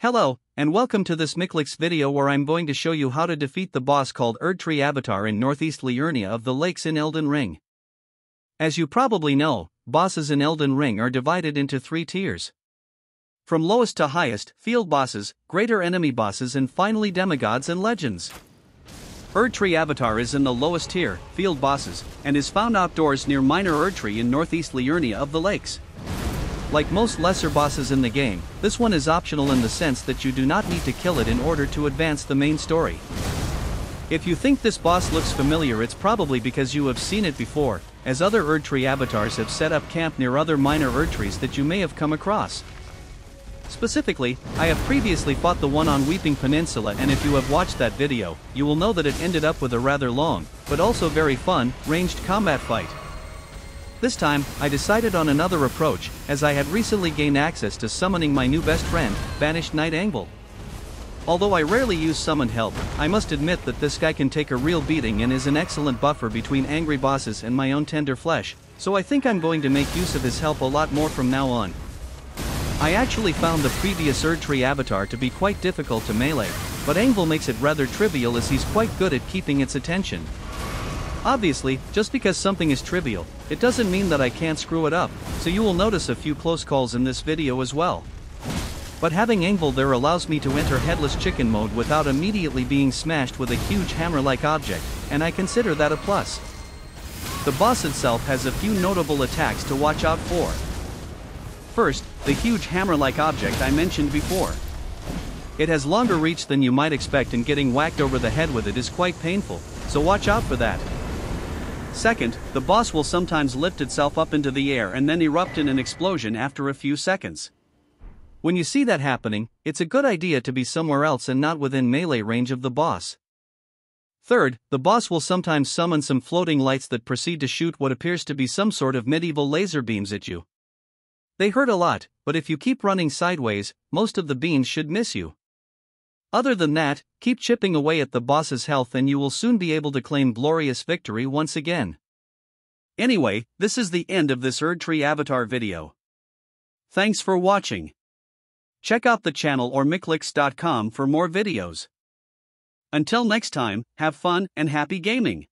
Hello, and welcome to this Michlix video where I'm going to show you how to defeat the boss called Erdtree Avatar in Northeast Liurnia of the Lakes in Elden Ring. As you probably know, bosses in Elden Ring are divided into 3 tiers. From lowest to highest, field bosses, greater enemy bosses and finally demigods and legends. Erdtree Avatar is in the lowest tier, field bosses, and is found outdoors near Minor Erdtree in Northeast Liurnia of the Lakes. Like most lesser bosses in the game, this one is optional in the sense that you do not need to kill it in order to advance the main story. If you think this boss looks familiar, it's probably because you have seen it before, as other Erdtree avatars have set up camp near other minor Erdtrees that you may have come across. Specifically, I have previously fought the one on Weeping Peninsula, and if you have watched that video, you will know that it ended up with a rather long, but also very fun, ranged combat fight. This time, I decided on another approach, as I had recently gained access to summoning my new best friend, Banished Knight Angvil. Although I rarely use summoned help, I must admit that this guy can take a real beating and is an excellent buffer between angry bosses and my own tender flesh, so I think I'm going to make use of his help a lot more from now on. I actually found the previous Erdtree avatar to be quite difficult to melee, but Angvil makes it rather trivial as he's quite good at keeping its attention. Obviously, just because something is trivial, it doesn't mean that I can't screw it up, so you will notice a few close calls in this video as well. But having Angvil there allows me to enter headless chicken mode without immediately being smashed with a huge hammer-like object, and I consider that a plus. The boss itself has a few notable attacks to watch out for. First, the huge hammer-like object I mentioned before. It has longer reach than you might expect, and getting whacked over the head with it is quite painful, so watch out for that. Second, the boss will sometimes lift itself up into the air and then erupt in an explosion after a few seconds. When you see that happening, it's a good idea to be somewhere else and not within melee range of the boss. Third, the boss will sometimes summon some floating lights that proceed to shoot what appears to be some sort of medieval laser beams at you. They hurt a lot, but if you keep running sideways, most of the beams should miss you. Other than that, keep chipping away at the boss's health and you will soon be able to claim glorious victory once again. Anyway, this is the end of this Erdtree Avatar video. Thanks for watching. Check out the channel or Michlix.com for more videos. Until next time, have fun and happy gaming.